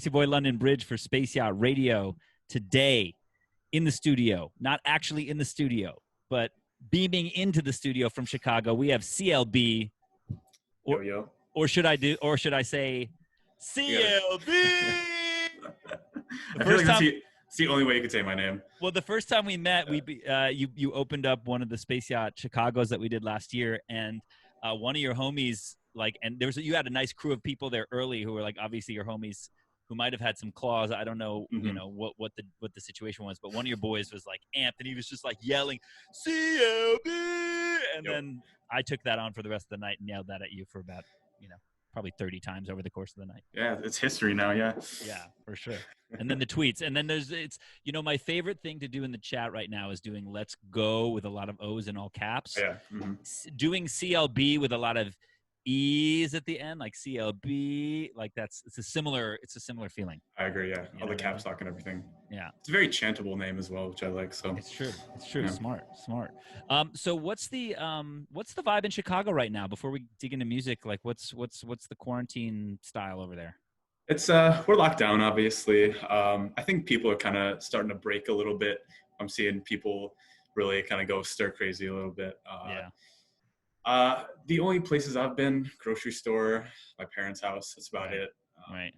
It's your boy London Bridge for Space Yacht Radio. Today, in the studio, not actually in the studio, but beaming into the studio from Chicago, we have CLB. Yo, yo. Or should I say CLB? I feel like that's the only way you could say my name. Well, the first time we met, you opened up one of the Space Yacht Chicagos that we did last year, and one of your homies, you had a nice crew of people there early who were like obviously your homies who might have had some claws. I don't know, what the situation was, but one of your boys was like amped, and he was just like yelling CLB, and then I took that on for the rest of the night and yelled that at you for about probably 30 times over the course of the night. Yeah, it's history now. Yeah, for sure. And then the tweets, and then my favorite thing to do in the chat right now is doing "Let's go" with a lot of O's in all caps. Yeah. Doing CLB with a lot of E's at the end, like CLB, like it's a similar feeling. I agree. Yeah, all the caps lock and everything. Yeah, it's a very chantable name as well, which I like. So it's true. Yeah. Smart. So what's the vibe in Chicago right now? Before we dig into music, like what's the quarantine style over there? It's we're locked down, obviously. I think people are kind of starting to break a little bit. I'm seeing people really kind of go stir crazy a little bit. The only places I've been, grocery store, my parents' house. That's about it. Right.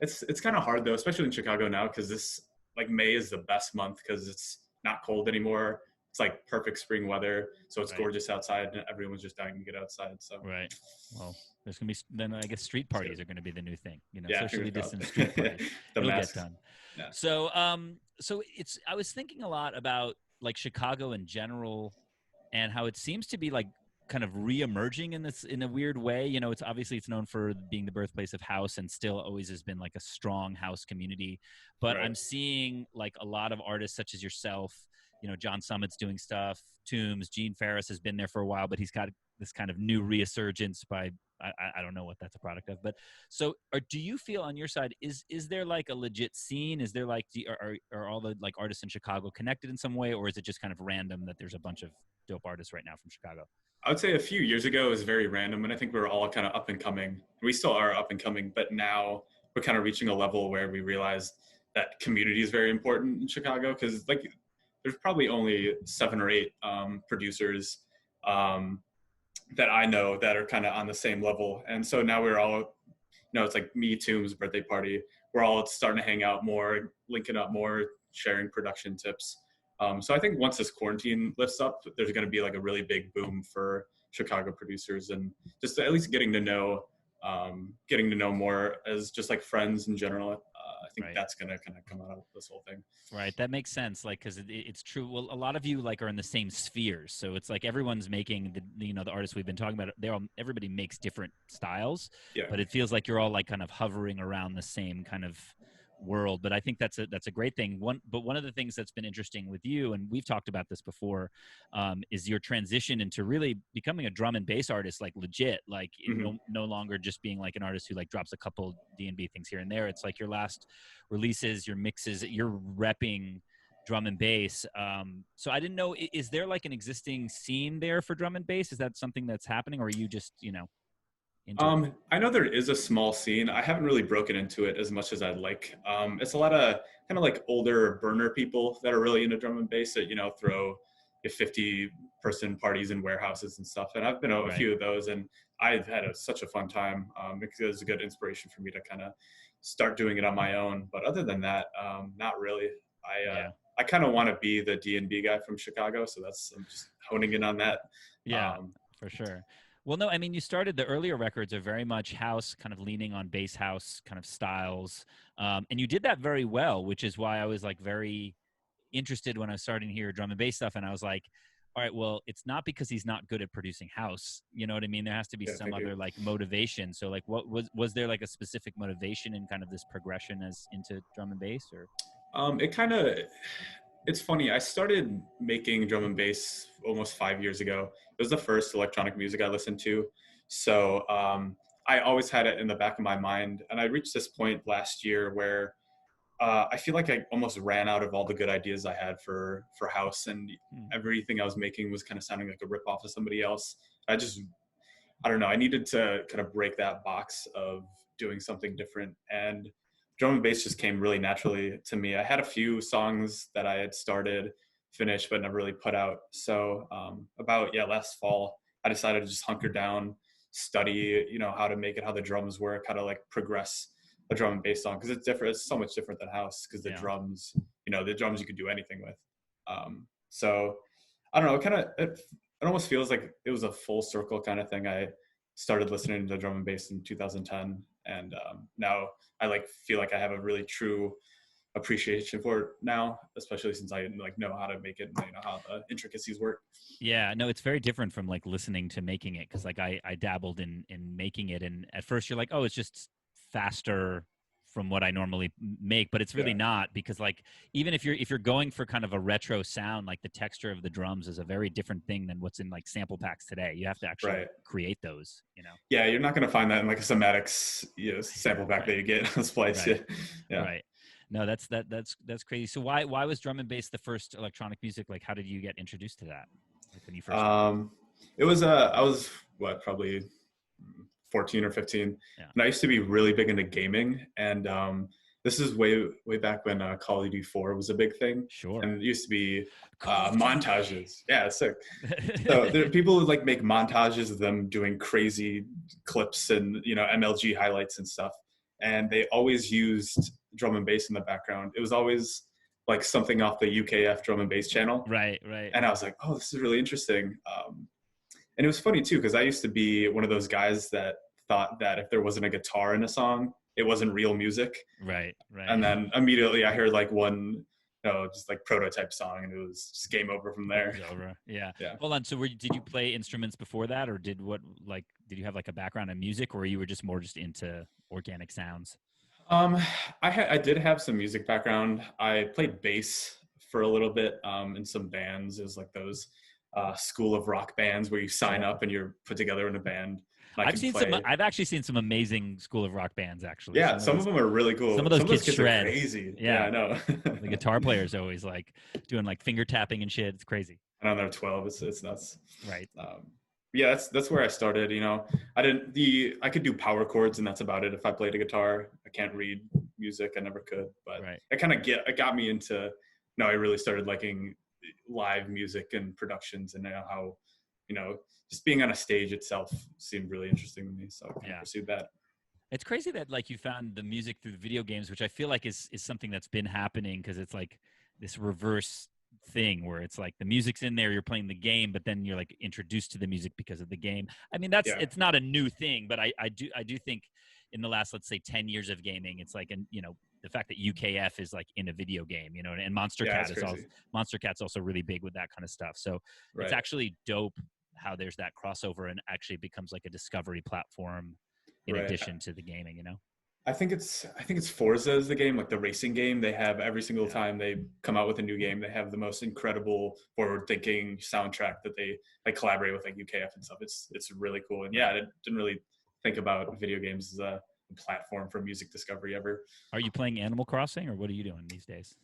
It's kind of hard though, especially in Chicago now, because this May is the best month because it's not cold anymore. It's like perfect spring weather, so it's gorgeous outside, and everyone's just dying to get outside. So well, there's gonna be then I guess street parties are gonna be the new thing. Yeah, socially distant street parties. It'll get done. Yeah. So I was thinking a lot about like Chicago in general, and how it seems to be like kind of re-emerging in a weird way. It's known for being the birthplace of house, and still always has been like a strong house community. But I'm seeing like a lot of artists such as yourself, John Summit's doing stuff, Tombs, Gene Ferris has been there for a while, but he's got this kind of new resurgence by, I don't know what that's a product of, but do you feel on your side, is there like a legit scene? Is there like, are all the like artists in Chicago connected in some way, or is it just kind of random that there's a bunch of dope artists right now from Chicago? I would say a few years ago it was very random, and I think we were all kind of up and coming. We still are up and coming, but now we're kind of reaching a level where we realize that community is very important in Chicago, because like there's probably only 7 or 8 producers that I know that are kind of on the same level. And so now we're all, it's like me, Tombs, birthday party. We're all starting to hang out more, linking up more, sharing production tips. So I think once this quarantine lifts up, there's going to be like a really big boom for Chicago producers, and just at least getting to know more as just like friends in general. I think that's going to kind of come out of this whole thing. Right. That makes sense. Like, cause it's true. Well, a lot of you like are in the same spheres. So it's like everyone's making the artists we've been talking about, everybody makes different styles, but it feels like you're all like kind of hovering around the same kind of world. But I think that's a great thing. One of the things that's been interesting with you, and we've talked about this before, is your transition into really becoming a drum and bass artist, like legit, like no longer just being like an artist who like drops a couple D&B things here and there. It's like your last releases, your mixes, you're repping drum and bass. So I didn't know, is there like an existing scene there for drum and bass? Is that something that's happening, or are you just I know there is a small scene. I haven't really broken into it as much as I'd like. It's a lot of kind of like older burner people that are really into drum and bass that, throw 50-person parties in warehouses and stuff. And I've been to a few of those, and I've had such a fun time, because it was a good inspiration for me to kind of start doing it on my own. But other than that, not really. I kind of want to be the D&B guy from Chicago. So I'm just honing in on that. Yeah, for sure. Well, no, I mean, you started, the earlier records are very much house, kind of leaning on bass house kind of styles. And you did that very well, which is why I was like very interested when I was starting to hear drum and bass stuff. And I was like, all right, well, it's not because he's not good at producing house. You know what I mean? There has to be some other like motivation. So like, what was there like a specific motivation in kind of this progression as into drum and bass, or? It's funny. I started making drum and bass almost 5 years ago. It was the first electronic music I listened to. So I always had it in the back of my mind. And I reached this point last year where I feel like I almost ran out of all the good ideas I had for house, and everything I was making was kind of sounding like a ripoff of somebody else. I don't know. I needed to kind of break that box of doing something different. And drum and bass just came really naturally to me. I had a few songs that I had started, finished, but never really put out. So about last fall, I decided to just hunker down, study, how to make it, how the drums work, how to like progress a drum and bass song, because it's different. It's so much different than house, because the drums, the drums you could do anything with. So I don't know, it almost feels like it was a full circle kind of thing. I started listening to drum and bass in 2010, and now I feel like I have a really true appreciation for it now, especially since I know how to make it, and how the intricacies work. Yeah, no, it's very different from like listening to making it, because I dabbled in making it, and at first you're like, oh, it's just faster from what I normally make, but it's really not, because like even if you're going for kind of a retro sound, like the texture of the drums is a very different thing than what's in like sample packs today. You have to actually create those, Yeah, you're not going to find that in like a Somatics sample pack that you get on Splice. Yeah. Right. No, that's crazy. So why was drum and bass the first electronic music? Like, how did you get introduced to that? Like when you first it was I was probably 14 or 15, and I used to be really big into gaming, and this is way back when Call of Duty 4 was a big thing. Sure. And it used to be montages. Yeah, sick. So people would like make montages of them doing crazy clips and MLG highlights and stuff, and they always used drum and bass in the background. It was always like something off the UKF drum and bass channel. Right. And I was like, oh, this is really interesting. And it was funny too, because I used to be one of those guys that thought that if there wasn't a guitar in a song, it wasn't real music. Right. And then immediately I heard like one, just like prototype song, and it was just game over from there. It was over. Yeah. Hold on. So did you play instruments before that, or did you have like a background in music, or you were just more into organic sounds? I did have some music background. I played bass for a little bit in some bands. It was like those school of rock bands where you sign up and you're put together in a band. I've actually seen some amazing School of Rock bands, actually. Yeah, some of them are really cool. Some of those kids shred. Are crazy. Yeah, I know. The guitar player's always like doing like finger tapping and shit. It's crazy. And on their 12, it's nuts. Right. Yeah, that's where I started. I could do power chords, and that's about it. If I played a guitar, I can't read music. I never could. But it got me into. I really started liking live music and productions, and how just being on a stage itself seemed really interesting to me, so I pursued that. It's crazy that like you found the music through the video games, which I feel like is something that's been happening, because it's like this reverse thing where it's like the music's in there, you're playing the game, but then you're like introduced to the music because of the game. I mean, it's not a new thing, but I do think in the last, let's say 10 years of gaming, it's like, the fact that UKF is like in a video game, and Monster Cat's also really big with that kind of stuff. So it's actually dope how there's that crossover and actually becomes like a discovery platform in addition to the gaming, I think it's Forza is the game, like the racing game. They have every single time they come out with a new game, they have the most incredible forward-thinking soundtrack that they collaborate with like UKF and stuff. It's really cool. And I didn't really think about video games as a platform for music discovery ever. Are you playing Animal Crossing, or what are you doing these days?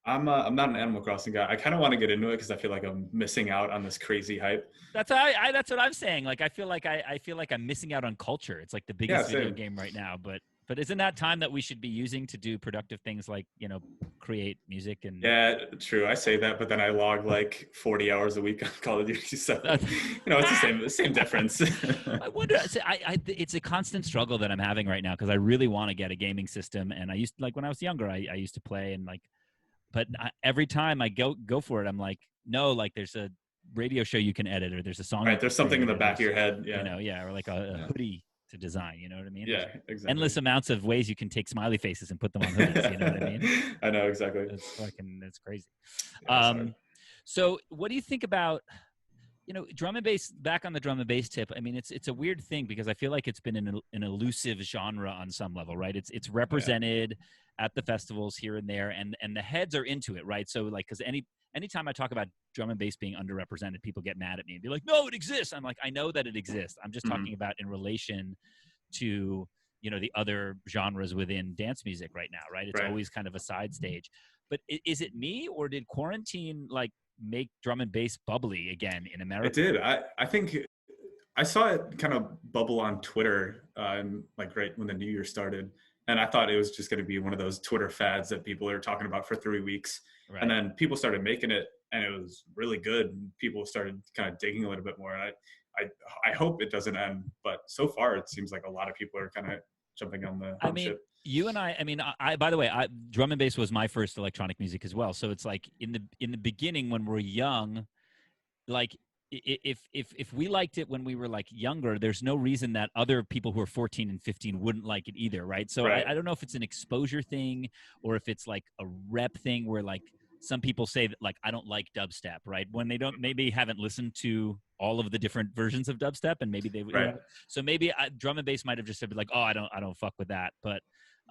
I'm not an Animal Crossing guy. I kind of want to get into it because I feel like I'm missing out on this crazy hype. That's what I'm saying. Like I feel like I'm missing out on culture. It's like the biggest video game right now, but isn't that time that we should be using to do productive things like, create music and... Yeah, true. I say that, but then I log like 40 hours a week on Call of Duty. So, it's the same difference. I wonder, it's a constant struggle that I'm having right now, because I really want to get a gaming system. And I used to, like when I was younger, I used to play and like, but every time I go for it, I'm like, no, like there's a radio show you can edit, or there's a song. Right. There's something in the back of your head. Yeah. Or like a hoodie to design, you know what I mean? Yeah, exactly. Endless amounts of ways you can take smiley faces and put them on hoodies, you know what I mean? I know, exactly. It's crazy. So what do you think about, drum and bass, back on the drum and bass tip? I mean, it's a weird thing, because I feel like it's been an elusive genre on some level, right? It's represented at the festivals here and there, and the heads are into it, right? So like, because anytime I talk about drum and bass being underrepresented, people get mad at me and be like, no, it exists. I'm like, I know that it exists. I'm just talking about in relation to, the other genres within dance music right now, right? It's always kind of a side stage. But is it me, or did quarantine like make drum and bass bubbly again in America? It did. I think I saw it kind of bubble on Twitter, like right when the new year started. And I thought it was just going to be one of those Twitter fads that people are talking about for 3 weeks. Right. And then people started making it, and it was really good. And people started kind of digging a little bit more. And I hope it doesn't end, but so far it seems like a lot of people are kind of jumping on the ship. You and I mean, I by the way, drum and bass was my first electronic music as well. So it's like in the beginning when we're young, like if we liked it when we were like younger, there's no reason that other people who are 14 and 15 wouldn't like it either, right? So Right. I don't know if it's an exposure thing or if it's like a rep thing where like some people say that like I don't like dubstep, right? When they don't maybe haven't listened to all of the different versions of dubstep, and maybe they, Right. so maybe drum and bass might have just said like, oh, I don't fuck with that, but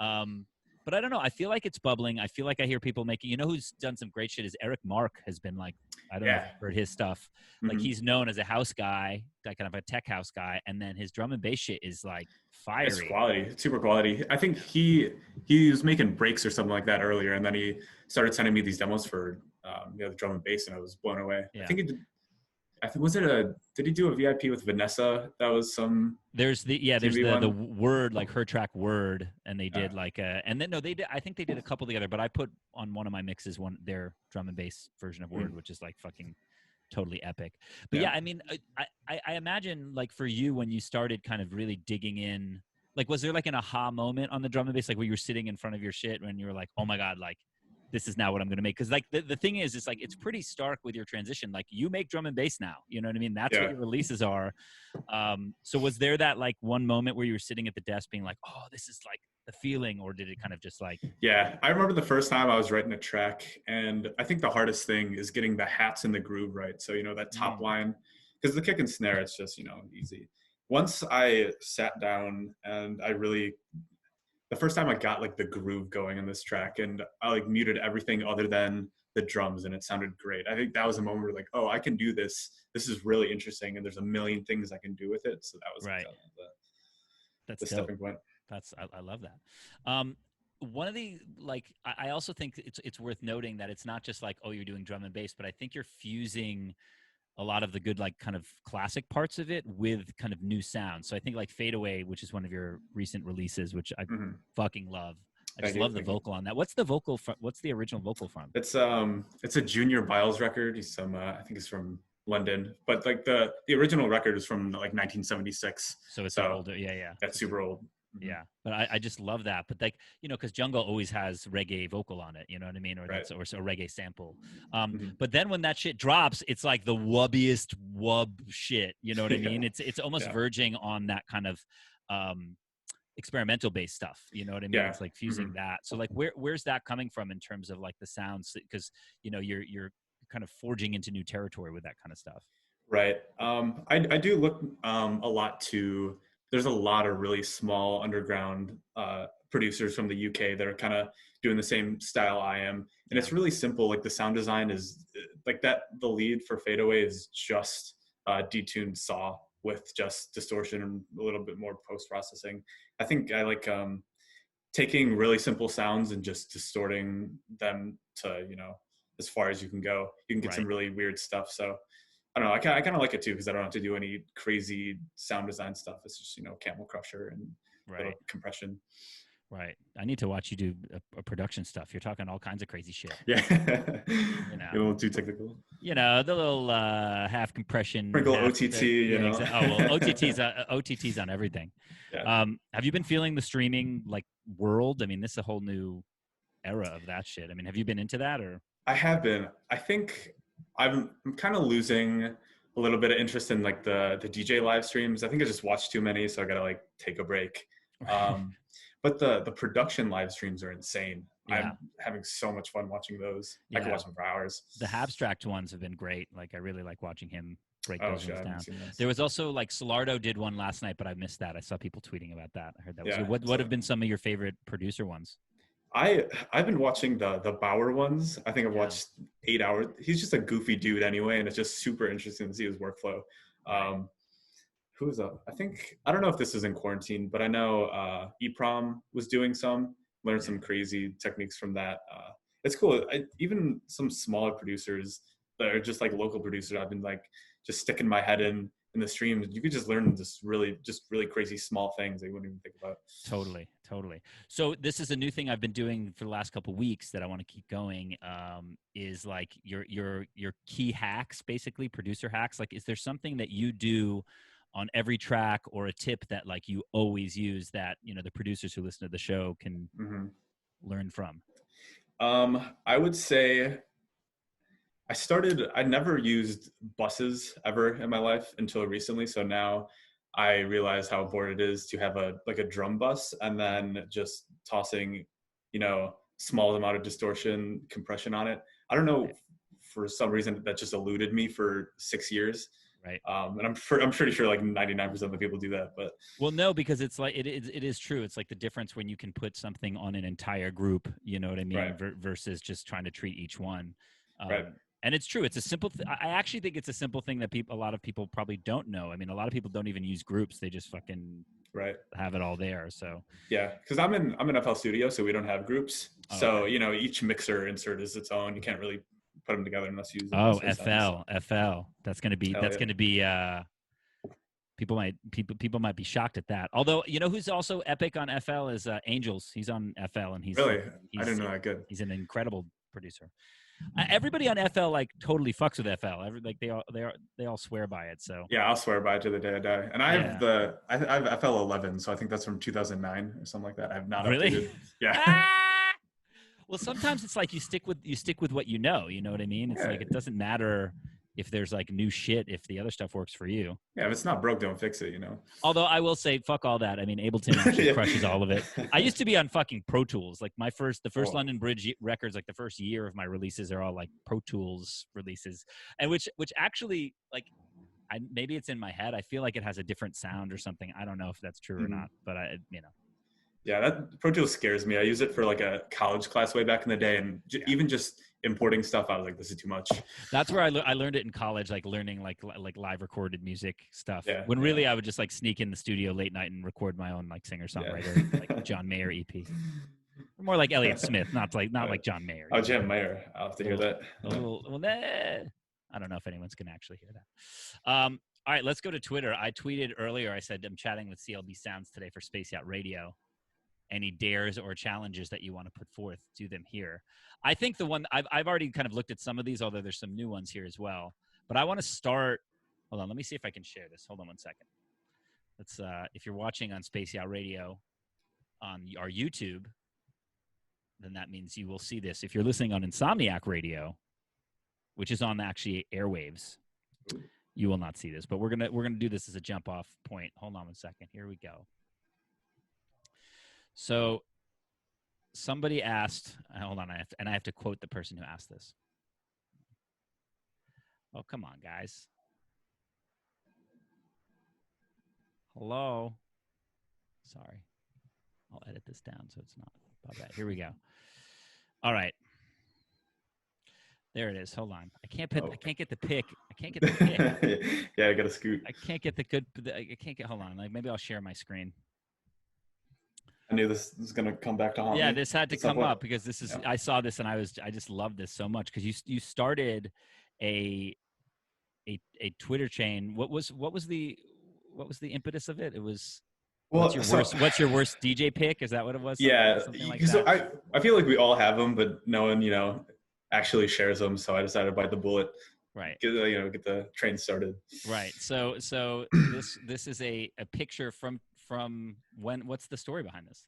I don't know. I feel like it's bubbling. I feel like I hear people making. You know who's done some great shit is Eric Mark has been like, I don't know if you've heard his stuff. Like he's known as a house guy, that kind of a tech house guy, and then his drum and bass shit is like fiery. It's quality. It's super quality. I think he was making breaks or something like that earlier, and then he started sending me these demos for the drum and bass, and I was blown away. Yeah. I think did he do a VIP with Vanessa? That was some. There's the word, like her track Word, and they did and then no, they did. I think they did a couple together, but I put on one of my mixes their drum and bass version of Word, which is like fucking totally epic. But yeah, I mean, I imagine like for you when you started kind of really digging in, like was there like an aha moment on the drum and bass, like where you were sitting in front of your shit when you were like, oh my god, like this is now what I'm going to make? Because like the thing is, it's like it's pretty stark with your transition. Like you make drum and bass now, you know what I mean? That's what your releases are. So was there that like one moment where you were sitting at the desk being like, oh, this is like the feeling, or did it kind of just like? Yeah, I remember the first time I was writing a track, and I think the hardest thing is getting the hats in the groove right. So that top line, because the kick and snare, it's just easy. Once I sat down and the first time I got like the groove going in this track, and I like muted everything other than the drums, and it sounded great. I think that was a moment where like, oh, I can do this. This is really interesting, and there's a million things I can do with it. So that was right. That's the stepping point. I love that. One of the like, I also think it's worth noting that it's not just like, oh, you're doing drum and bass, but I think you're fusing a lot of the good like kind of classic parts of it with kind of new sounds. So I think like Fade Away, which is one of your recent releases, which I fucking love. I just love the vocal on that. What's the original vocal from? It's a Junior Biles record. He's I think he's from London, but like the original record is from like 1976. So it's older. Yeah. That's super old. Yeah, but I just love that. But like, because Jungle always has reggae vocal on it, you know what I mean? Or that's or a reggae sample. But then when that shit drops, it's like the wubbiest wub shit, you know what I mean? It's almost verging on that kind of experimental based stuff, you know what I mean? It's like fusing that. So like where's that coming from in terms of like the sounds? Because you're kind of forging into new territory with that kind of stuff. Right. I do look a lot to. There's a lot of really small underground producers from the UK that are kind of doing the same style I am. And it's really simple. Like the sound design is like that. The lead for Fade Away is just detuned saw with just distortion and a little bit more post-processing. I think I like taking really simple sounds and just distorting them to, as far as you can go. You can get some really weird stuff. So I don't know. I kind of like it too, because I don't have to do any crazy sound design stuff. It's just, Camel Crusher and little compression. Right. I need to watch you do a production stuff. You're talking all kinds of crazy shit. Yeah. A little too technical. The little half compression. Sprinkle OTT, Exactly. Oh, well, OTT's on everything. Yeah. Have you been feeling the streaming like world? I mean, this is a whole new era of that shit. I mean, have you been into that or? I have been. I think I'm kind of losing a little bit of interest in like the DJ live streams. I think I just watched too many, so I gotta like take a break. But the production live streams are insane. I'm having so much fun watching those. I can watch them for hours. The Abstract ones have been great. Like I really like watching him break those ones down. There was also like Solardo did one last night, but I missed that. I saw people tweeting about that. I heard that was good. What have been some of your favorite producer ones? I've been watching the Bauer ones. I think I've watched 8 hours. He's just a goofy dude anyway, and it's just super interesting to see his workflow. Who was up? I don't know if this was in quarantine, but I know EPROM was doing learned some crazy techniques from that. It's cool. Even some smaller producers that are just like local producers, I've been like just sticking my head in the stream. You could just learn really crazy small things that you wouldn't even think about. Totally. Totally. So this is a new thing I've been doing for the last couple of weeks that I want to keep going. Is like your key hacks, basically producer hacks. Like, is there something that you do on every track or a tip that like you always use that, you know, the producers who listen to the show can learn from? I would say I never used buses ever in my life until recently. So now I realize how important it is to have a drum bus and then just tossing, you know, small amount of distortion compression on it. I don't know, Right. for some reason that just eluded me for 6 years. Right. And I'm pretty sure like 99% of the people do that, but well, no, because it's like it is true. It's like the difference when you can put something on an entire group, you know what I mean, right. Versus just trying to treat each one. Right. And it's true. It's a simple. I actually think it's a simple thing that a lot of people probably don't know. I mean, a lot of people don't even use groups. They just fucking right. have it all there. So yeah, because I'm in FL Studio, so we don't have groups. Oh, so okay. you know, each mixer insert is its own. You can't really put them together unless you use them. Oh, FL. That's gonna be people might be shocked at that. Although, you know who's also epic on FL is Angels. He's on FL and he's really I didn't know that good. He's an incredible producer. Everybody on FL like totally fucks with FL. Like they all swear by it. So yeah, I'll swear by it to the day I die. And I have I have FL 11, so I think that's from 2009 or something like that. I have not updated. Yeah. Well, sometimes it's like you stick with what you know. You know what I mean? It's like it doesn't matter if there's like new shit if the other stuff works for you. Yeah, if it's not broke, don't fix it, you know. Although I will say, fuck all that. I mean, Ableton actually crushes all of it. I used to be on fucking Pro Tools. Like the first London Bridge records, like the first year of my releases are all like Pro Tools releases, and which actually like, maybe it's in my head. I feel like it has a different sound or something. I don't know if that's true or not, but you know. Yeah, that Pro Tools scares me. I used it for like a college class way back in the day, and even just importing stuff, I was like, this is too much. That's where I learned it in college, like learning like live recorded music stuff. Yeah, when really I would just like sneak in the studio late night and record my own like singer-songwriter, like John Mayer EP. More like Elliott Smith, not like John Mayer. Oh, John Mayer. I'll have to hear that. I don't know if anyone's going to actually hear that. All right, let's go to Twitter. I tweeted earlier, I said, I'm chatting with CLB Sounds today for Space Yacht Radio. Any dares or challenges that you want to put forth, do them here. I think the one I've already kind of looked at some of these, although there's some new ones here as well. But I want to start. Hold on, let me see if I can share this. Hold on one second. Let's. If you're watching on Space Yacht Radio on our YouTube, then that means you will see this. If you're listening on Insomniac Radio, which is on actually airwaves, you will not see this. But we're gonna do this as a jump off point. Hold on one second. Here we go. So somebody asked, hold on, I have to quote the person who asked this. Oh, come on, guys. Hello. Sorry. I'll edit this down so it's not bad. Here we go. All right. There it is. Hold on. I can't get the pick. Yeah, I got to scoot. I can't get hold on. Like maybe I'll share my screen. I knew this was going to come back to haunt me. Yeah, this had to come up because this is. Yeah. I saw this and I just love this so much because you started a Twitter chain. What was the impetus of it? It was. What's your worst DJ pick? Is that what it was? Something like that? I feel like we all have them, but no one actually shares them. So I decided to bite the bullet. Right. Get the train started. Right. So this is a picture from when. What's the story behind this?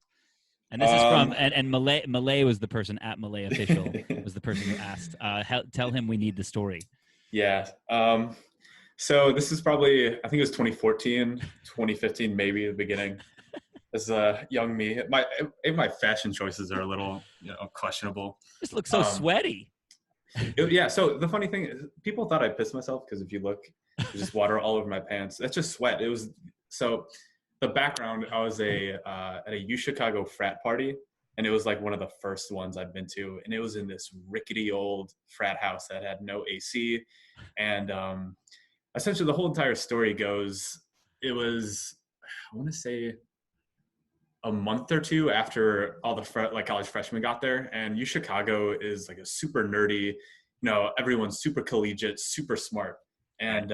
And this is from and Malay was the person at Malay Official was the person who asked. Tell him we need the story. Yeah. So this is probably, I think it was 2014, 2015, maybe the beginning. As a young me, my fashion choices are a little questionable. Just looks so sweaty. Yeah. So the funny thing is, people thought I pissed myself because if you look, there's just water all over my pants. That's just sweat. It was so. The background, I was at a UChicago frat party, and it was like one of the first ones I'd been to, and it was in this rickety old frat house that had no AC, and essentially the whole entire story goes, it was, I want to say, a month or two after all the college freshmen got there, and UChicago is like a super nerdy, everyone's super collegiate, super smart, and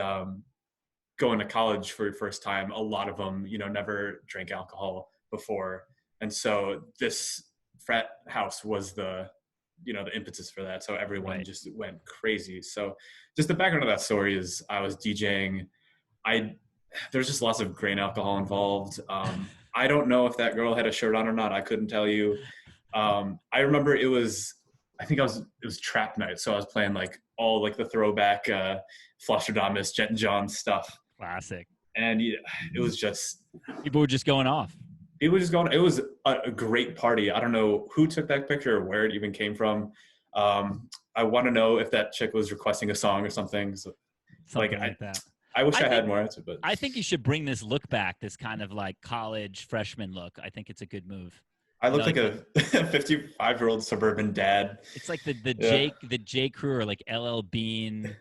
going to college for your first time, a lot of them, never drank alcohol before. And so this frat house was the impetus for that. So everyone just went crazy. So just the background of that story is I was DJing. There's just lots of grain alcohol involved. I don't know if that girl had a shirt on or not. I couldn't tell you. I remember it was trap night. So I was playing like all like the throwback Flosstradamus, Jet and John stuff. Classic. And it was just, people were just going off. It was a great party. I don't know who took that picture or where it even came from. I want to know if that chick was requesting a song or something. So, something like that. I wish I had more answer, but I think you should bring this look back, this kind of like college freshman look. I think it's a good move. I look like a 55-year-old suburban dad. It's like the J. Crew or like LL Bean,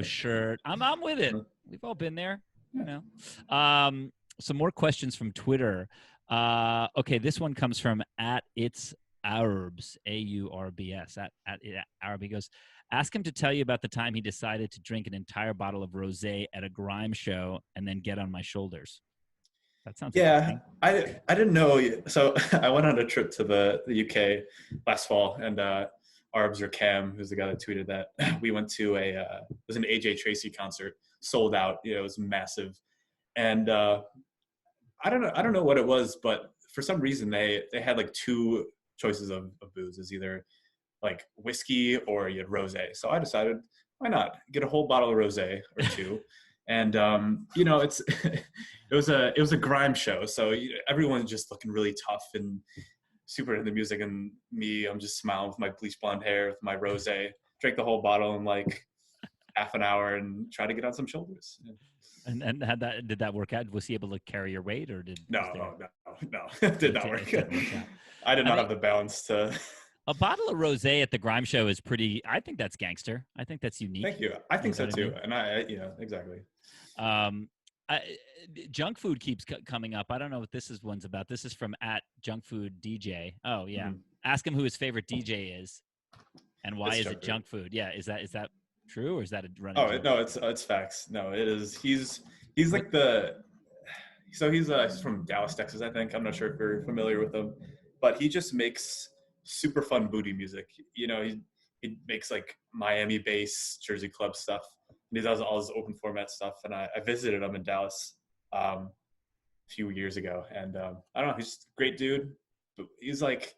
shirt. I'm with it. We've all been there, Some more questions from Twitter. Okay, this one comes from @itsAurbs, AURBS, @Arab. He goes, ask him to tell you about the time he decided to drink an entire bottle of rosé at a grime show and then get on my shoulders. That sounds interesting. I didn't know. So I went on a trip to the UK last fall, and Arbs or Cam, who's the guy that tweeted that, we went to it was an AJ Tracy concert, sold out. It was massive, and I don't know what it was, but for some reason they had like two choices of booze. It's either like whiskey or you had rosé. So I decided, why not get a whole bottle of rosé or two. And it's it was a grime show, so everyone's just looking really tough and super into the music, and I'm just smiling with my bleach blonde hair with my rosé. Drank the whole bottle in like half an hour and try to get on some shoulders. And did that work out? Was he able to carry your weight, or did no it did not work. I did not have the balance to. A bottle of rosé at the grime show is pretty. I think that's gangster. I think that's unique. Thank you. I think so too. And exactly. Junk food keeps coming up. I don't know what one's about. This is from @JunkFoodDJ. Oh yeah. Mm-hmm. Ask him who his favorite DJ is, and why is it junk food? Yeah, is that true, or is that a running? Oh no, it's facts. No, it is. He's like he's from Dallas, Texas, I think. I'm not sure if you're familiar with him, but he just makes super fun booty music. He makes like Miami bass, Jersey club stuff. And he does all his open format stuff. And I visited him in Dallas a few years ago. And I don't know, he's just a great dude. But he's like,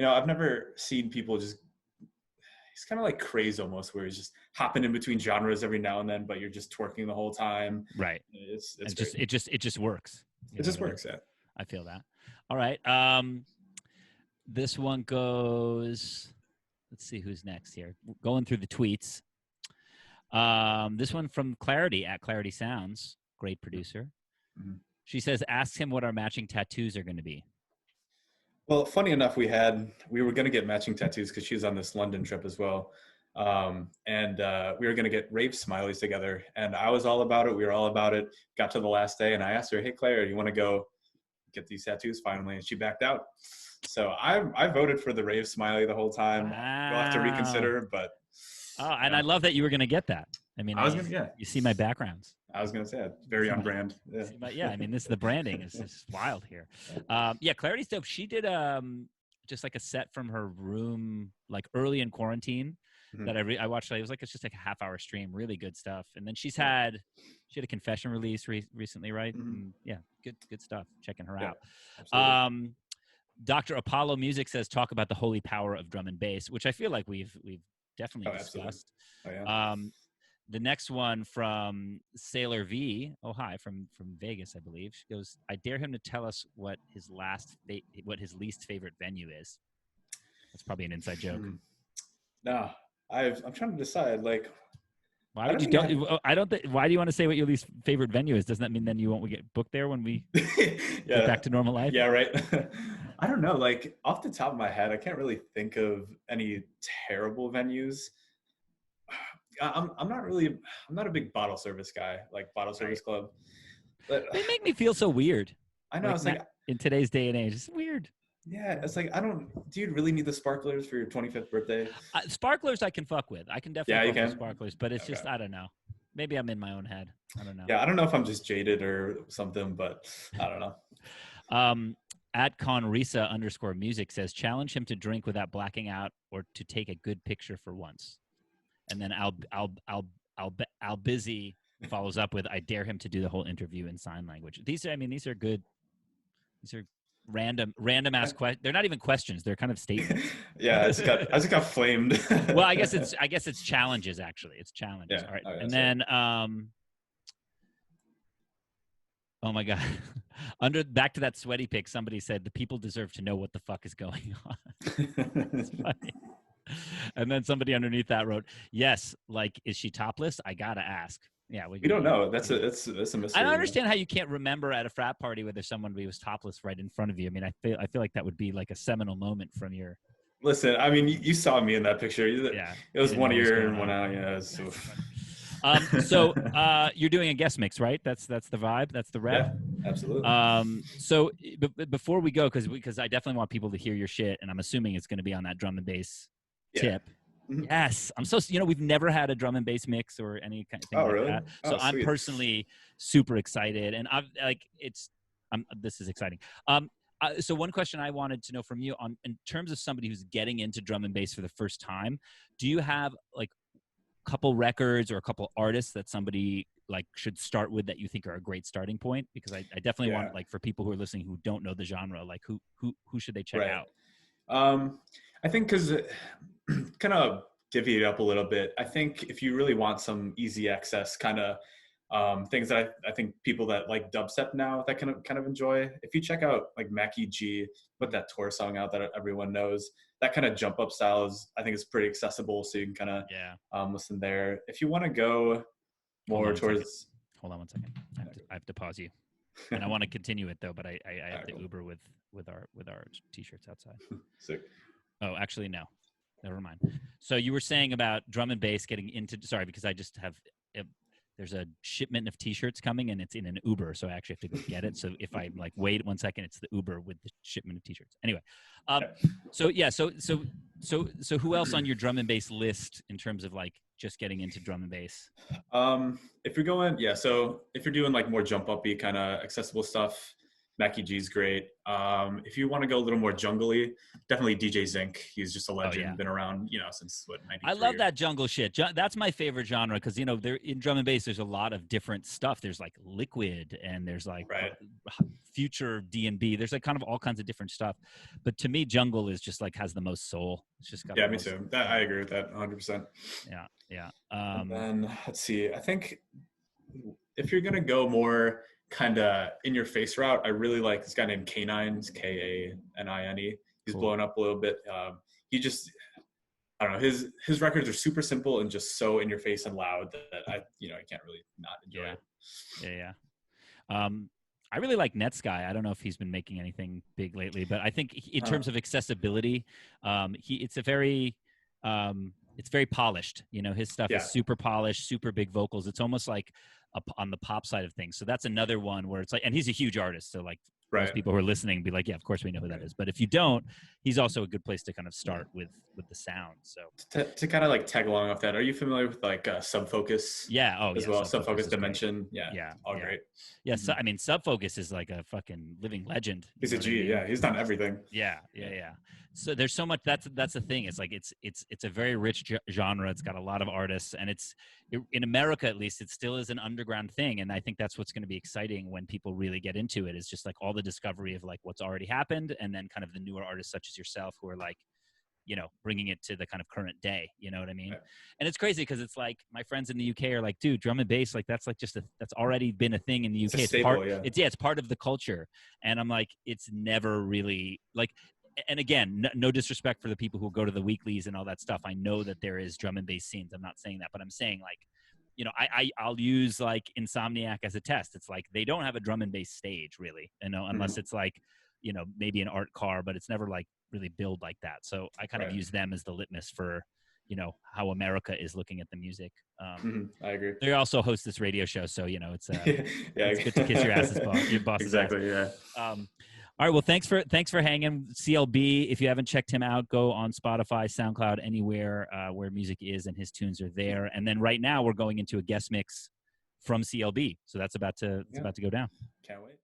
I've never seen people just, he's kind of like craze almost, where he's just hopping in between genres every now and then, but you're just twerking the whole time. Right. It just works. It just works, yeah. I feel that. All right. This one goes, let's see who's next here. We're going through the tweets. This one from Clarity @Clarity Sounds, great producer. Mm-hmm. She says, ask him what our matching tattoos are going to be. Well, funny enough, we were going to get matching tattoos because she was on this London trip as well. And we were going to get rave smileys together, and I was all about it. We were all about it. Got to the last day and I asked her, hey Claire, you want to go get these tattoos finally? And she backed out. So I voted for the rave smiley the whole time. Wow. We'll have to reconsider, but. And I love that you were going to get that. I mean, you see my backgrounds. I was going to say it. Very on brand. Yeah. I mean, the branding is just wild here. Clarity's dope. She did just like a set from her room, like early in quarantine, mm-hmm. that I watched. It was like, it's just like a half-hour stream, really good stuff. And then she had a confession release recently, right? Mm-hmm. And good stuff. Checking her out. Absolutely. Dr. Apollo Music says, talk about the holy power of drum and bass, which I feel like we've definitely discussed. Oh, yeah. The next one from Sailor V, from Vegas, I believe. She goes, I dare him to tell us what his least favorite venue is. That's probably an inside joke. No, I'm trying to decide, like, why do you want to say what your least favorite venue is? Doesn't that mean then you won't get booked there when we get back to normal life? Yeah, right. I don't know. Like, off the top of my head, I can't really think of any terrible venues. I'm not a big bottle service guy, like bottle service club. But they make me feel so weird. I know. It's like in today's day and age, it's weird. Yeah, it's like, do you really need the sparklers for your 25th birthday? Sparklers I can fuck with. I can definitely fuck with sparklers, but it's just, I don't know. Maybe I'm in my own head. I don't know. Yeah, I don't know if I'm just jaded or something, but I don't know. At Conrisa_music says, challenge him to drink without blacking out or to take a good picture for once. And then Al Busy follows up with, I dare him to do the whole interview in sign language. These are good. These are random ass questions. They're not even questions. They're kind of statements. Yeah, I just got flamed. Well, I guess it's challenges, actually. It's challenges. Yeah. All right. Oh, yeah, and then oh my God. Back to that sweaty pic, somebody said the people deserve to know what the fuck is going on. It's funny. And then somebody underneath that wrote, yes, like, is she topless? I gotta ask. Yeah, we don't know. That's a mystery. I don't understand how you can't remember at a frat party whether somebody was topless right in front of you. I mean, I feel like that would be like a seminal moment from your. Listen, I mean, you saw me in that picture. Yeah, it was one ear and one eye. Yeah. So you're doing a guest mix, right? That's the vibe. That's the rep. Yeah, absolutely. So before we go, because I definitely want people to hear your shit, and I'm assuming it's going to be on that drum and bass tip. Yes, I'm so we've never had a drum and bass mix or any kind of thing like that. So I'm personally super excited, and this is exciting. So one question I wanted to know from you in terms of somebody who's getting into drum and bass for the first time, do you have like a couple records or a couple artists that somebody like should start with that you think are a great starting point? Because I definitely want, like, for people who are listening who don't know the genre, like who should they check out? I think because kind of divvy it up a little bit. I think if you really want some easy access kind of things that I think people that like dubstep now that kind of enjoy, if you check out like Mackie G, put that tour song out that everyone knows, that kind of jump up style I think is pretty accessible. So you can kind of listen there. If you want to go more towards. Hold on one second. I have to pause you. And I want to continue it though, but I have to Uber with our t-shirts outside. Sick. Oh, actually, no. Never mind. So you were saying about drum and bass getting into. Sorry, because I just have. There's a shipment of t-shirts coming, and it's in an Uber, so I actually have to go get it. So if I like wait 1 second, it's the Uber with the shipment of t-shirts. Anyway, so who else on your drum and bass list in terms of like just getting into drum and bass? If you're going, so if you're doing like more jump uppy kind of accessible stuff, Mackie G's great. If you want to go a little more jungly, definitely DJ Zinc. He's just a legend. Been around, since what, 93. I love that jungle shit. That's my favorite genre because there in drum and bass there's a lot of different stuff. There's like liquid and there's like future D&B. There's like kind of all kinds of different stuff. But to me, jungle is just like has the most soul. It's just got me too. I agree with that 100%. Yeah. And then let's see. I think if you're gonna go more kind of in your face route, I really like this guy named K9, Kanine. He's blowing up a little bit. He just, I don't know, his records are super simple and just so in your face and loud that I can't really not enjoy it. I really like Netsky. I don't know if he's been making anything big lately, but I think in terms of accessibility, it's very polished. His stuff is super polished, super big vocals. It's almost like on the pop side of things. So that's another one where it's like, and he's a huge artist. So like most people who are listening be like, yeah, of course we know who that is. But if you don't, he's also a good place to kind of start with the sound. So to kind of like tag along with that, are you familiar with like Subfocus? Well, Subfocus Dimension. Great. Great. Yeah. So, I mean, Subfocus is like a fucking living legend. He's a G. Yeah. He's done everything. Yeah. So there's so much. That's the thing. It's like it's a very rich genre. It's got a lot of artists, and in America at least, it still is an underground thing. And I think that's what's going to be exciting when people really get into it. Is just like all the discovery of like what's already happened, and then kind of the newer artists such as yourself who are like, bringing it to the kind of current day. You know what I mean? Right. And it's crazy because it's like my friends in the UK are like, dude, drum and bass, like that's like that's already been a thing in the UK. It's part of the culture. And I'm like, it's never really like. And again, no disrespect for the people who go to the weeklies and all that stuff. I know that there is drum and bass scenes. I'm not saying that, but I'm saying like, I'll use like Insomniac as a test. It's like they don't have a drum and bass stage really, unless it's like, maybe an art car, but it's never like really billed like that. So I kind of use them as the litmus for, how America is looking at the music. I agree. They also host this radio show, so it's it's good to kiss your boss's exactly. ass. Yeah. All right. Well, thanks for hanging. CLB, if you haven't checked him out, go on Spotify, SoundCloud, anywhere where music is, and his tunes are there. And then right now we're going into a guest mix from CLB. So that's about to go down. Can't wait.